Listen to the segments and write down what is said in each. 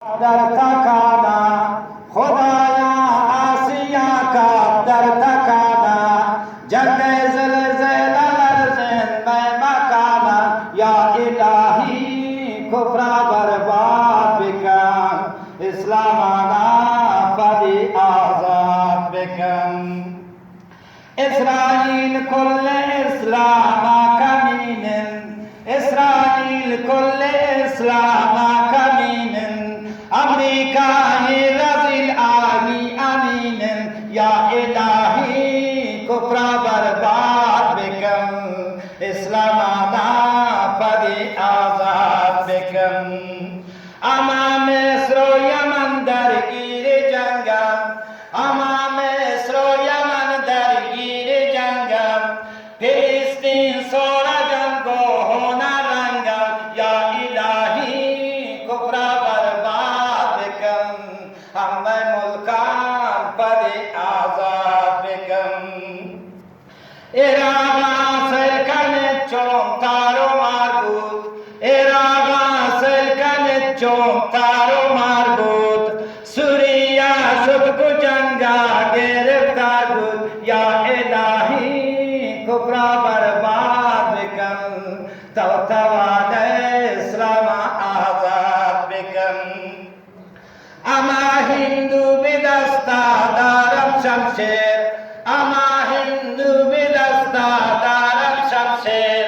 दर तकाना खुदाया आसिया का दर तकाना जन्ने ज़िलज़िला लर्ज़िन में मकाना या इलाही कुफ्रा बर्बाद बिकन इस्लामाना फदी आज़ाद बिकन इस्राईल कुल्ले इस्लामा कमीनिन इस्राईल कुल्ले इस्लामा कमीनिन अमेरिका ही रज़िल आली अमीनिन या इलाही कुफ्रा बर्बाद बिकन इस्लामाना फदी आज़ाद बिकन अमाम इसरो यमन दरगीर जंगम अमाम इसरो यमन दरगीर जंगम फिलिस्तीन सोरा जंगो होना रंगम या इलाही कुफ्रा बर्बाद बिकन हमें मुल्कान फदी आज़ाद बिकन इरागा selkane chontaro marbut iraga selkane chontaro marbut suriya shudku janga girftar bud ya ilahi kubra barbad bikan tawtawade islam azad bikan ama hindu bidasta daram shamsher ama hindu bidasta daram shamsher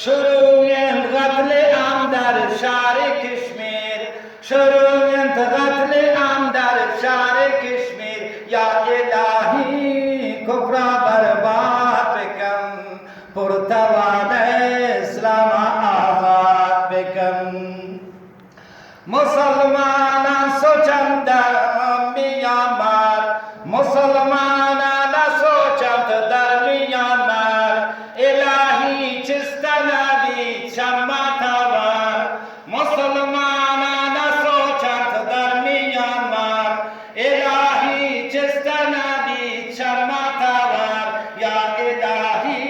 shuruyen qatl amdar shar kashmir shuruyen qatl amdar shar kashmir ya ilahi kubra barbad bikan purtawade islam azad bikan मुसलमाना सोचंद Myanmar मुसलमाना ना सोचंद दरमियांमार इलाही चिस्तनादी चम्मतावार मुसलमाना ना सोचंद दरमियांमार इलाही चिस्तनादी चम्मतावार या इलाही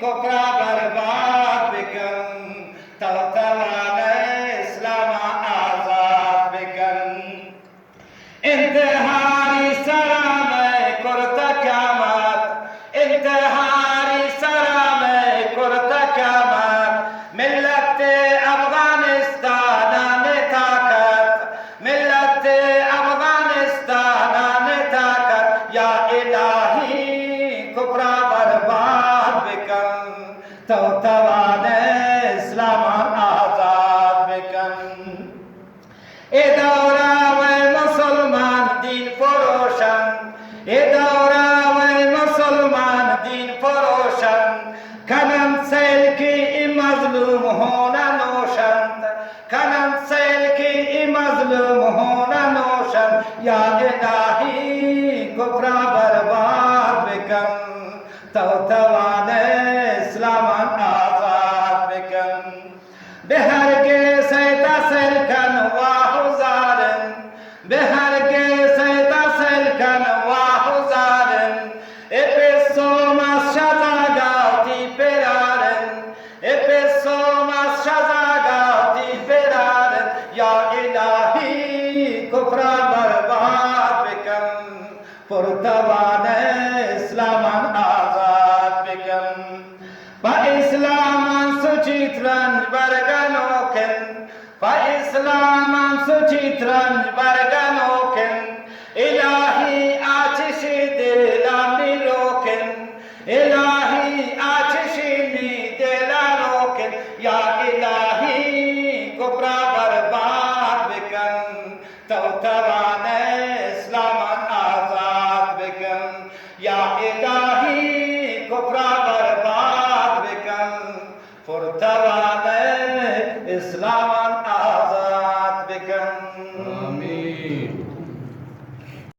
कुफ्रा बर्बाद बिकन तवतवाने इंतहारी सरा में कुर्ता क़यामत इंतहारी सरा में कुर्ता क़यामत मिल्लत अफ़ग़ानिस्तान ने ताकत मिल्लत अफ़ग़ानिस्तान ने ताकत या इलाही कुफ्रा बर्बाद बिकन तवतवाने इस्लाम आज़ाद बिकन ए दौरा kanam selki mazlum hona noshand kanam selki mazlum hona noshand ya ilahi kufra barbad bikan tawtawane islam azad bikan behar ke sayta selkan wa huzarin behar ke sayta selkan wa huzarin कुफ्रा बर्बाद बिकन पुरतवाने इस्लाम आज़ाद बिकन बा इस्लाम सुचित रंज बरगनोकन बा इस्लाम सुचित रंज बरगनोकन इलाही आचिशी दिलामी रोकन इलाही आचिशी दिला रोकन या इलाही कुफ्रा बर्बाद बिकन तवतवाने इस्लाम आज़ाद बिकन या इलाही कुफ्रा बर्बाद बिकन पुरतवाने इस्लाम